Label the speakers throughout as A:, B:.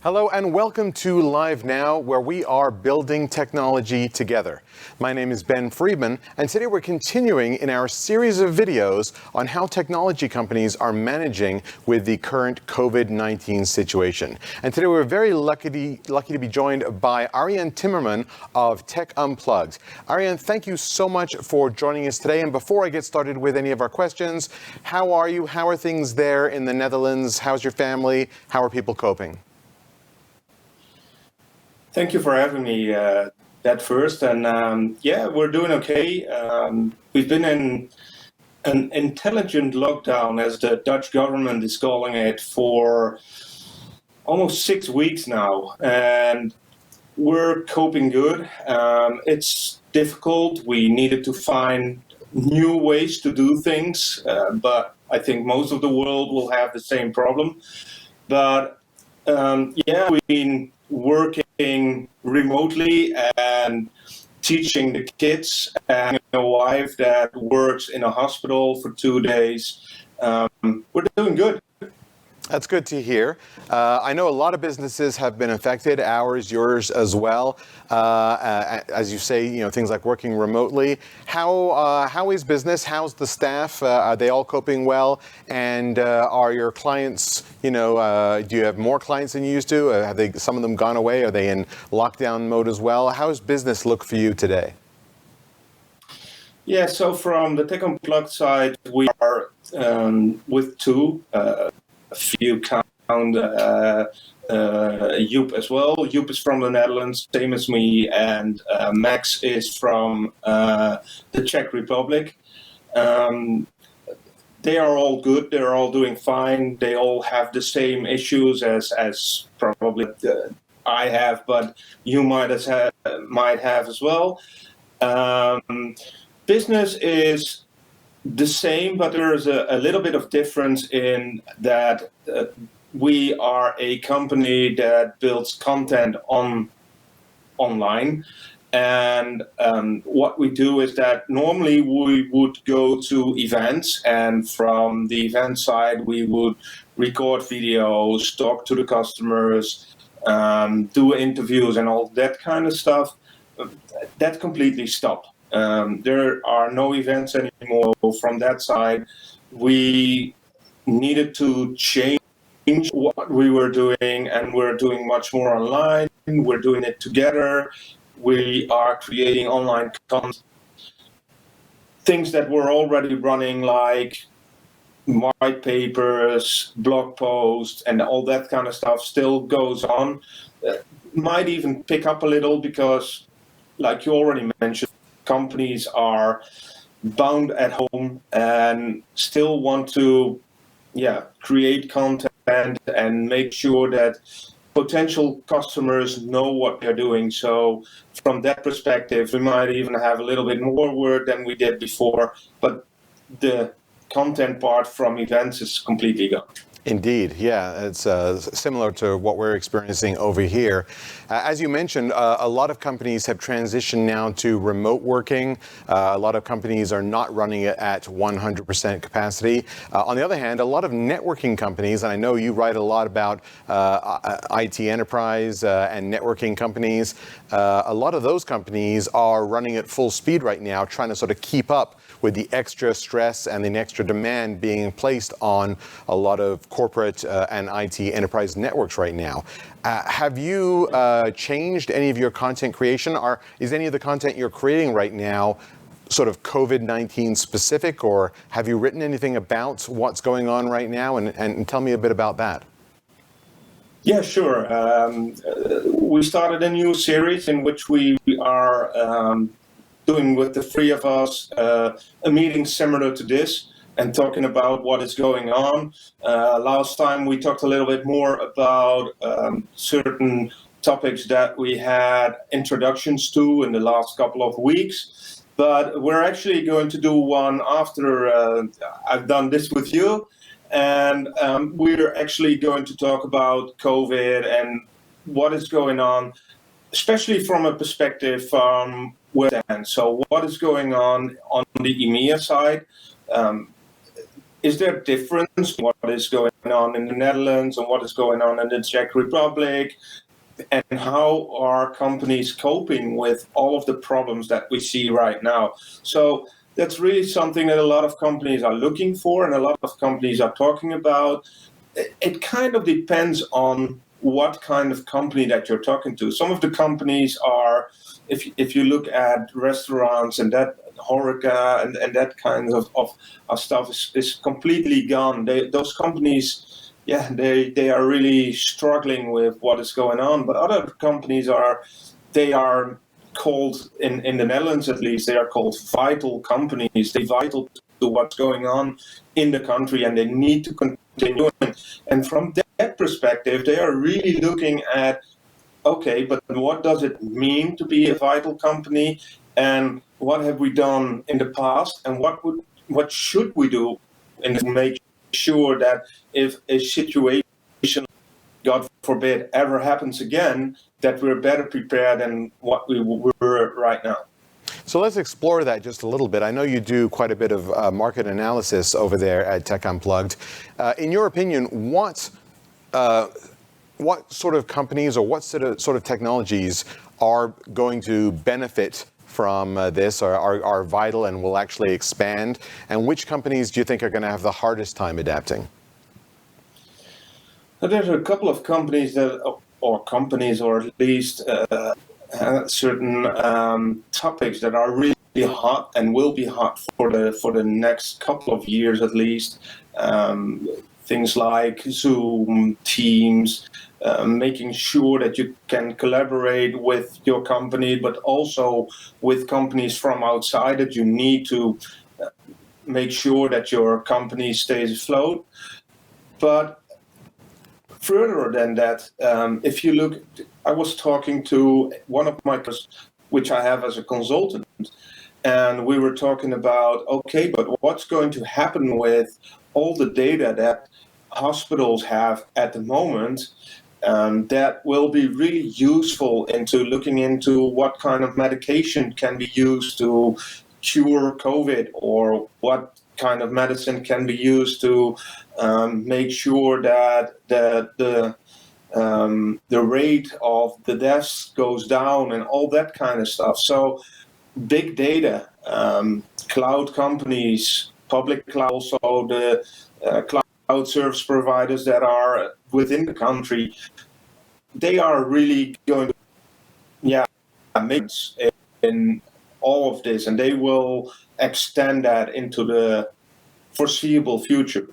A: Hello and welcome to Live Now, where we are building technology together. My name is Ben Friedman, and today we're continuing in our series of videos on how technology companies are managing with the current COVID-19 situation. And today we're very lucky to be joined by Arjan Timmerman of TECHunplugged. Arjan, thank you so much for joining us today. And before I get started with any of our questions, how are you? How are things there in the Netherlands? How's your family? How are people coping?
B: Thank you for having me that first. And yeah, we're doing okay. We've been in an intelligent lockdown, as the Dutch government is calling it, for almost 6 weeks now. And we're coping good. It's difficult. We needed to find new ways to do things. But I think most of the world will have the same problem. But yeah, we've been working remotely and teaching the kids, and a wife that works in a hospital for 2 days. We're doing good.
A: That's good to hear. I know a lot of businesses have been affected, ours, yours as well. As you say, things like working remotely. How is business? How's the staff? Are they all coping well? And are your clients, do you have more clients than you used to? Have some of them gone away? Are they in lockdown mode as well? How does business look for you today?
B: Yeah, so from the TECHunplugged side, we are with two. If you count Joep as well. Joep is from the Netherlands, same as me, and Max is from the Czech Republic. They are all good. They're all doing fine. They all have the same issues as probably I have, but you might have as well. Business is the same, but there is a little bit of difference in that we are a company that builds content online. And what we do is that normally we would go to events, and from the event side, we would record videos, talk to the customers, do interviews and all that kind of stuff. That completely stopped. There are no events anymore from that side. We needed to change what we were doing, and we're doing much more online. We're doing it together. We are creating online content. Things that were already running, like white papers, blog posts, and all that kind of stuff still goes on. Might even pick up a little because, like you already mentioned, companies are bound at home and still want to create content and make sure that potential customers know what they're doing. So from that perspective, we might even have a little bit more work than we did before, but the content part from events is completely gone.
A: Indeed, yeah, it's similar to what we're experiencing over here. As you mentioned, a lot of companies have transitioned now to remote working. A lot of companies are not running it at 100% capacity. On the other hand, a lot of networking companies, and I know you write a lot about IT enterprise and networking companies, a lot of those companies are running at full speed right now, trying to sort of keep up with the extra stress and the extra demand being placed on a lot of corporate and IT enterprise networks right now. Have you changed any of your content creation? Is any of the content you're creating right now sort of COVID-19 specific, or have you written anything about what's going on right now? And tell me a bit about that.
B: Yeah, sure. We started a new series in which we are doing with the three of us a meeting similar to this and talking about what is going on. Last time we talked a little bit more about certain topics that we had introductions to in the last couple of weeks. But we're actually going to do one after I've done this with you. And we're actually going to talk about COVID and what is going on, especially from a perspective where we stand. So what is going on the EMEA side? Is there a difference in what is going on in the Netherlands and what is going on in the Czech Republic? And how are companies coping with all of the problems that we see right now? So that's really something that a lot of companies are looking for and a lot of companies are talking about. It kind of depends on what kind of company that you're talking to. Some of the companies are, if you look at restaurants and that HoReCa and that kind of stuff is completely gone. Those companies, they are really struggling with what is going on. But other companies are called, in the Netherlands at least, they are called vital companies. They're vital to what's going on in the country, and they need to continue. And from that perspective, they are really looking at, okay, but what does it mean to be a vital company, and what have we done in the past, and what should we do and make sure that if a situation, God forbid, ever happens again, that we're better prepared than what we were right now.
A: So let's explore that just a little bit. I know you do quite a bit of market analysis over there at TECHunplugged. In your opinion, what sort of companies or what sort of technologies are going to benefit from this, or are vital and will actually expand? And which companies do you think are going to have the hardest time adapting?
B: There's a couple of companies or at least certain topics that are really hot and will be hot for the next couple of years at least. Things like Zoom, Teams, making sure that you can collaborate with your company, but also with companies from outside, that you need to make sure that your company stays afloat. But further than that, if you look, I was talking to one of my customers, which I have as a consultant, and we were talking about, okay, but what's going to happen with all the data that hospitals have at the moment, that will be really useful into looking into what kind of medication can be used to cure COVID, or what kind of medicine can be used to make sure that the rate of the deaths goes down and all that kind of stuff. So big data, cloud companies, public cloud, also the cloud service providers that are within the country, they are really going to make in all of this, and they will extend that into the foreseeable future.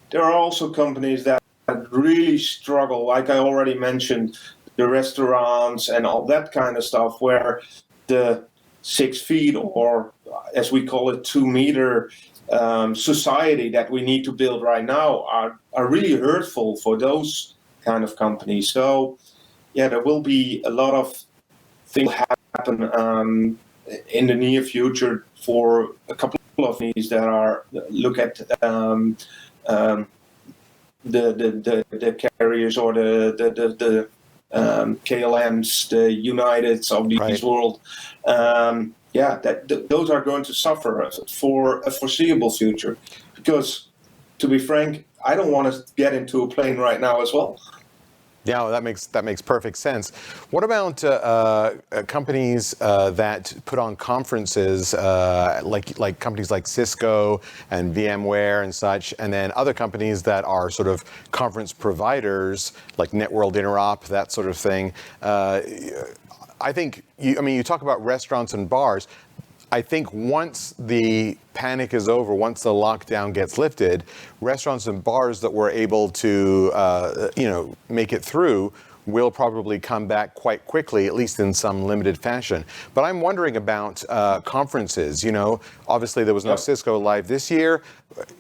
B: There are also companies that really struggle, like I already mentioned, the restaurants and all that kind of stuff, where the 6 feet, or as we call it, 2 meter society that we need to build right now are really hurtful for those kind of companies. So there will be a lot of things happen in the near future for a couple of companies that are look at the carriers or the KLMs, the Uniteds of this world. Those are going to suffer for a foreseeable future, because, to be frank, I don't want to get into a plane right now as well.
A: Yeah, well, that makes perfect sense. What about companies that put on conferences, like companies like Cisco and VMware and such, and then other companies that are sort of conference providers like Networld Interop, that sort of thing? I think you talk about restaurants and bars. I think once the panic is over, once the lockdown gets lifted, restaurants and bars that were able to, make it through will probably come back quite quickly, at least in some limited fashion. But I'm wondering about conferences. Obviously there was no Cisco Live this year.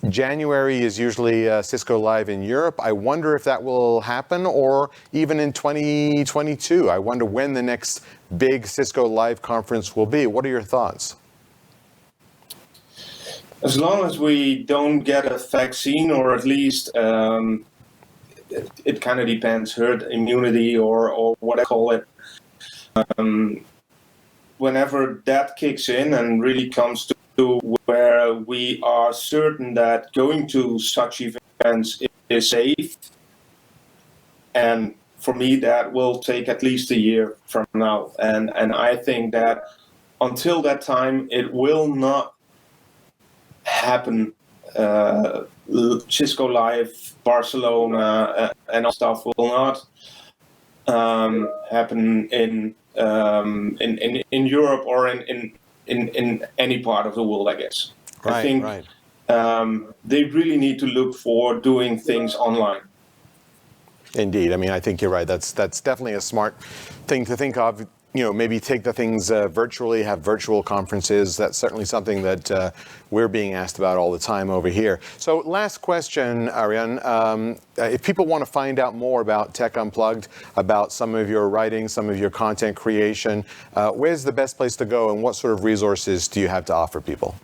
A: January is usually Cisco Live in Europe. I wonder if that will happen, or even in 2022. I wonder when the next big Cisco Live conference will be. What are your thoughts?
B: As long as we don't get a vaccine, or at least it kind of depends, herd immunity or what I call it. whenever that kicks in and really comes to where we are certain that going to such events is safe, and for me that will take at least a year from now, and I think that until that time it will not happen. Cisco Live Barcelona and all stuff will not happen in Europe or in any part of the world, I guess.
A: Right,
B: I think
A: right.
B: they really need to look for doing things online.
A: Indeed. I mean, I think you're right. That's definitely a smart thing to think of. You know, maybe take the things virtually, have virtual conferences. That's certainly something that we're being asked about all the time over here. So last question, Arjan. If people want to find out more about Tech Unplugged, about some of your writing, some of your content creation, where's the best place to go and what sort of resources do you have to offer people?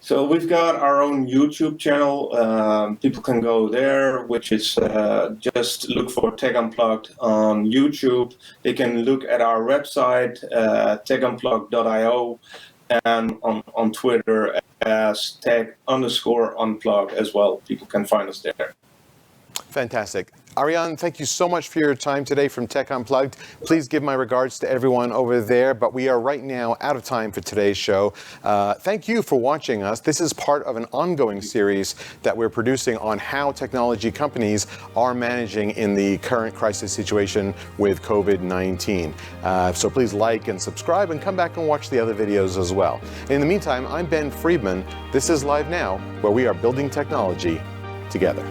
B: So we've got our own YouTube channel. People can go there, which is just look for Tech Unplugged on YouTube. They can look at our website, TECHunplugged.io, and on Twitter as Tech_Unplugged as well. People can find us there.
A: Fantastic. Arjan, thank you so much for your time today from Tech Unplugged. Please give my regards to everyone over there, but we are right now out of time for today's show. Thank you for watching us. This is part of an ongoing series that we're producing on how technology companies are managing in the current crisis situation with COVID-19. So please like and subscribe and come back and watch the other videos as well. In the meantime, I'm Ben Friedman. This is Live Now, where we are building technology together.